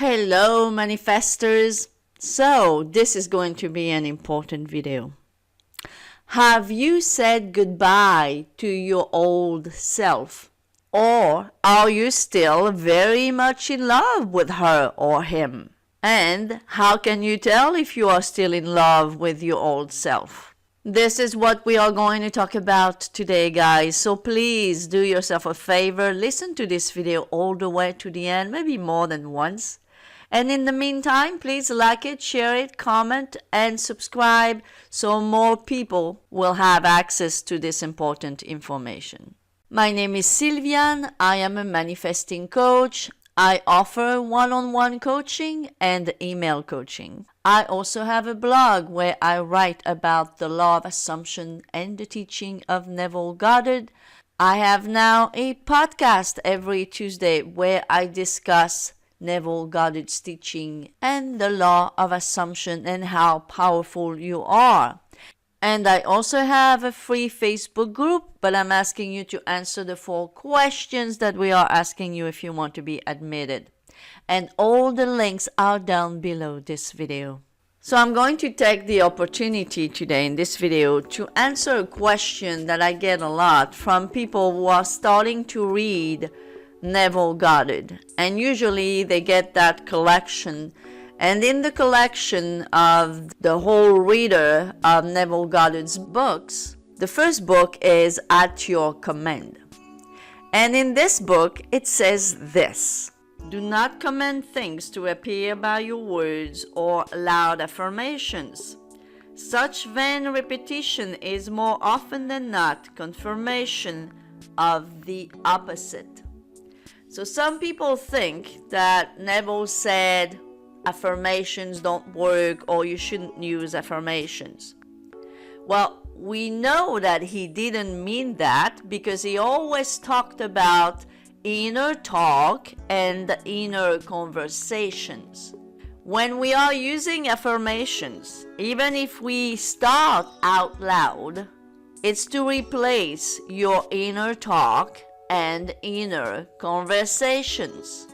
Hello, manifestors. So, this is going to be an important video. Have you said goodbye to your old self? Or are you still very much in love with her or him? And how can you tell if you are still in love with your old self? This is what we are going to talk about today, guys. So please do yourself a favor. Listen to this video all the way to the end, maybe more than once. And in the meantime, please like it, share it, comment, and subscribe so more people will have access to this important information. My name is Sylviane. I am a manifesting coach. I offer one-on-one coaching and email coaching. I also have a blog where I write about the law of assumption and the teaching of Neville Goddard. I have now a podcast every Tuesday where I discuss Neville Goddard's teaching and the law of assumption and how powerful you are. And I also have a free Facebook group, but I'm asking you to answer the 4 questions that we are asking you if you want to be admitted. And all the links are down below this video. So I'm going to take the opportunity today in this video to answer a question that I get a lot from people who are starting to read Neville Goddard. And usually they get that collection. And in the collection of the whole reader of Neville Goddard's books, the first book is At Your Command. And in this book, it says this: do not command things to appear by your words or loud affirmations. Such vain repetition is more often than not confirmation of the opposite. So some people think that Neville said affirmations don't work or you shouldn't use affirmations. Well, we know that he didn't mean that because he always talked about inner talk and inner conversations. When we are using affirmations, even if we start out loud, it's to replace your inner talk and inner conversations.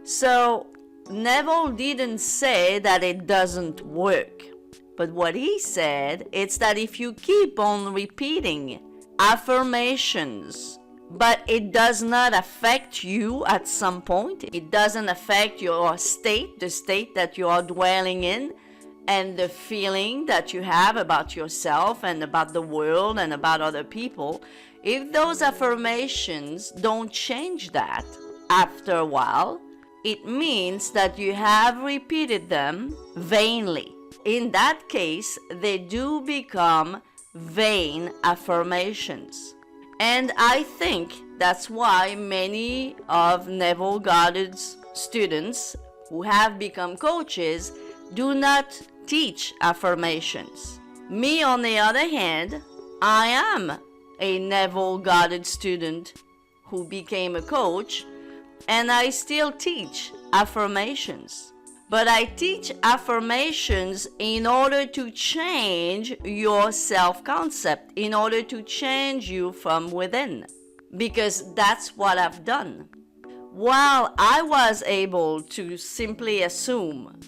So Neville didn't say that it doesn't work, but what he said is that if you keep on repeating affirmations, but it does not affect you at some point, it doesn't affect your state, the state that you are dwelling in, and the feeling that you have about yourself and about the world and about other people, if those affirmations don't change that after a while, it means that you have repeated them vainly. In that case, they do become vain affirmations. And I think that's why many of Neville Goddard's students who have become coaches do not teach affirmations. Me, on the other hand, I am a Neville Goddard student who became a coach, and I still teach affirmations. But I teach affirmations in order to change your self-concept, in order to change you from within, because that's what I've done. While I was able to simply assume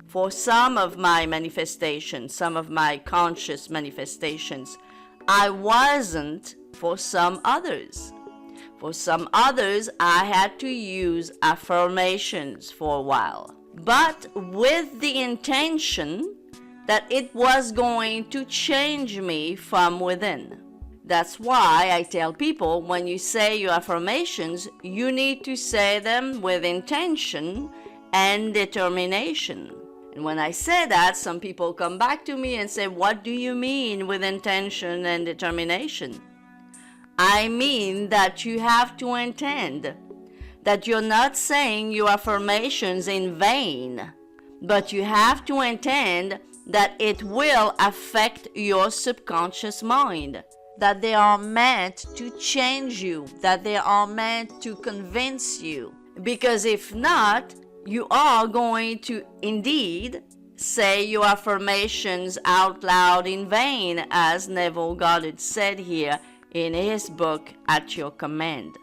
for some of my manifestations, some of my conscious manifestations, I wasn't for some others. For some others, I had to use affirmations for a while, but with the intention that it was going to change me from within. That's why I tell people, when you say your affirmations, you need to say them with intention and determination. And when I say that, some people come back to me and say, what do you mean with intention and determination? I mean that you have to intend, that you're not saying your affirmations in vain, but you have to intend that it will affect your subconscious mind, that they are meant to change you, that they are meant to convince you. Because if not, you are going to indeed say your affirmations out loud in vain, as Neville Goddard said here in his book, At Your Command.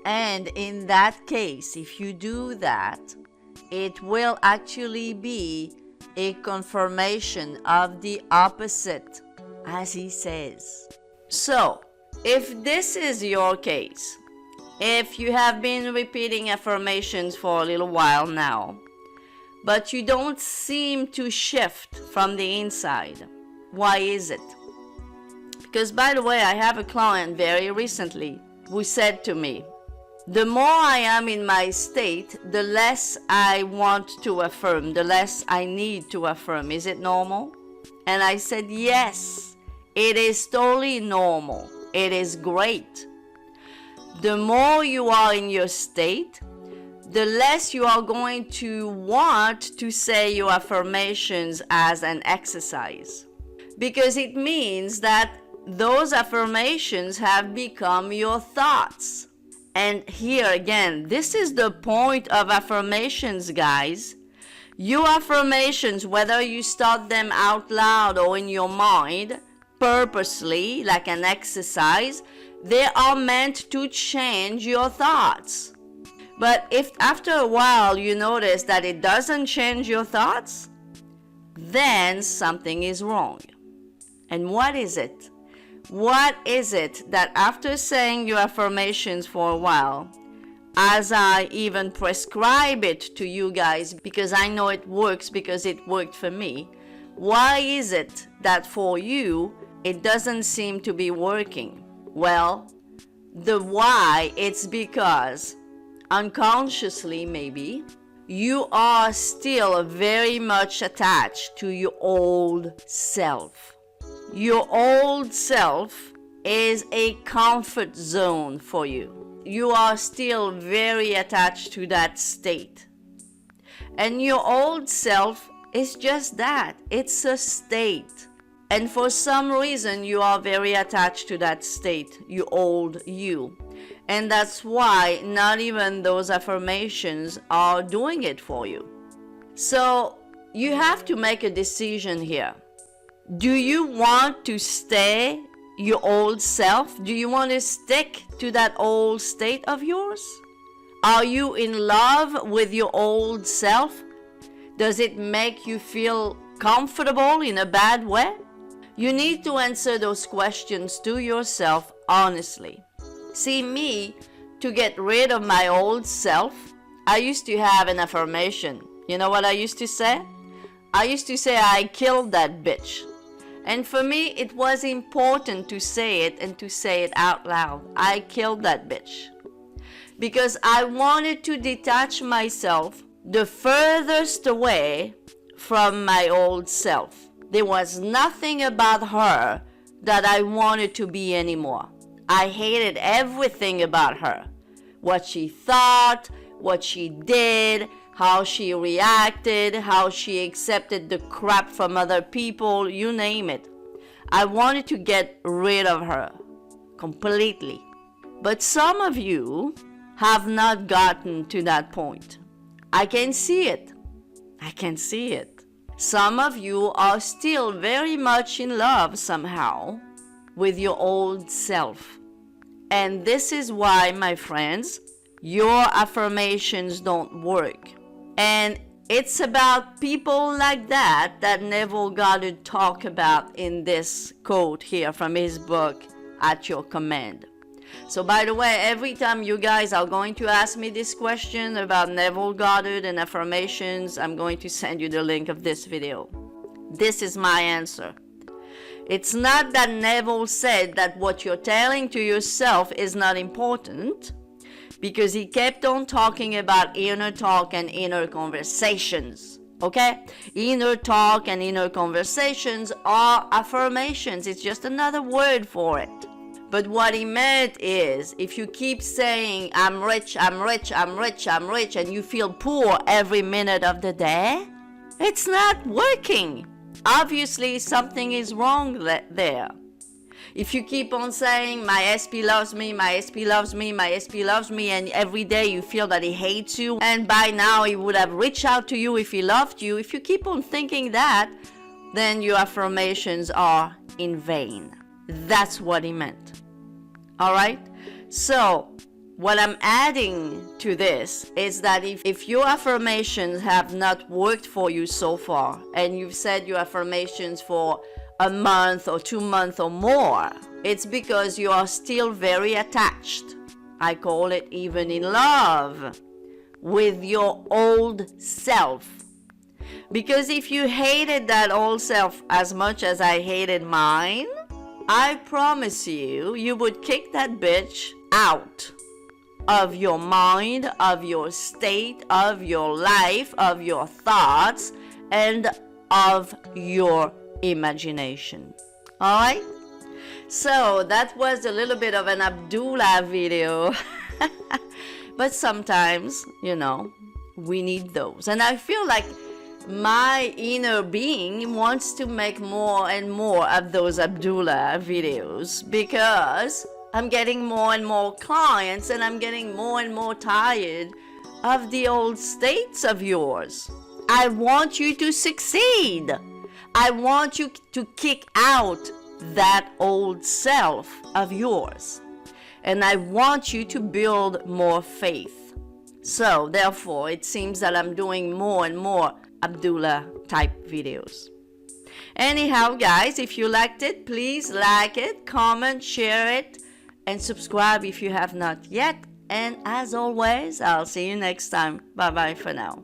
And in that case, if you do that, it will actually be a confirmation of the opposite, as he says. So, if this is your case, if you have been repeating affirmations for a little while now, but you don't seem to shift from the inside, why is it? Because, by the way, I have a client very recently who said to me, the more I am in my state, the less I want to affirm, the less I need to affirm. Is it normal? And I said, yes, it is totally normal. It is great. The more you are in your state, the less you are going to want to say your affirmations as an exercise. Because it means that those affirmations have become your thoughts. And here again, this is the point of affirmations, guys. Your affirmations, whether you start them out loud or in your mind, purposely, like an exercise, they are meant to change your thoughts. But if after a while you notice that it doesn't change your thoughts, then something is wrong. And what is it? What is it that after saying your affirmations for a while, as I even prescribe it to you guys, because I know it works, because it worked for me, why is it that for you it doesn't seem to be working? Well, the why, it's because unconsciously maybe, you are still very much attached to your old self. Your old self is a comfort zone for you. You are still very attached to that state. And your old self is just that. It's a state. And for some reason, you are very attached to that state, you old you. And that's why not even those affirmations are doing it for you. So you have to make a decision here. Do you want to stay your old self? Do you want to stick to that old state of yours? Are you in love with your old self? Does it make you feel comfortable in a bad way? You need to answer those questions to yourself honestly. See, me, to get rid of my old self, I used to have an affirmation. You know what I used to say? I used to say, I killed that bitch. And for me, it was important to say it and to say it out loud. I killed that bitch. Because I wanted to detach myself the furthest away from my old self. There was nothing about her that I wanted to be anymore. I hated everything about her. What she thought, what she did, how she reacted, how she accepted the crap from other people, you name it. I wanted to get rid of her completely. But some of you have not gotten to that point. I can see it. I can see it. Some of you are still very much in love somehow with your old self. And this is why, my friends, your affirmations don't work. And it's about people like that Neville Goddard talk about in this quote here from his book, At Your Command. So by the way, every time you guys are going to ask me this question about Neville Goddard and affirmations, I'm going to send you the link of this video. This is my answer. It's not that Neville said that what you're telling to yourself is not important, because he kept on talking about inner talk and inner conversations. Okay? Inner talk and inner conversations are affirmations. It's just another word for it. But what he meant is, if you keep saying, I'm rich, I'm rich, I'm rich, I'm rich, and you feel poor every minute of the day, it's not working. Obviously, something is wrong there. If you keep on saying, my SP loves me, my SP loves me, my SP loves me, and every day you feel that he hates you, and by now he would have reached out to you if he loved you, if you keep on thinking that, then your affirmations are in vain. That's what he meant. All right? So, what I'm adding to this is that if your affirmations have not worked for you so far, and you've said your affirmations for a month or 2 months or more, it's because you are still very attached. I call it even in love with your old self. Because if you hated that old self as much as I hated mine, I promise you, you would kick that bitch out of your mind, of your state, of your life, of your thoughts, and of your imagination. All right? So that was a little bit of an Abdullah video. But sometimes, we need those. And I feel like my inner being wants to make more and more of those Abdullah videos, because I'm getting more and more clients, and I'm getting more and more tired of the old states of yours. I want you to succeed. I want you to kick out that old self of yours. And I want you to build more faith. So therefore, it seems that I'm doing more and more Abdullah type videos. Anyhow, guys, if you liked it, please like it, comment, share it, and subscribe if you have not yet. And as always, I'll see you next time. Bye bye for now.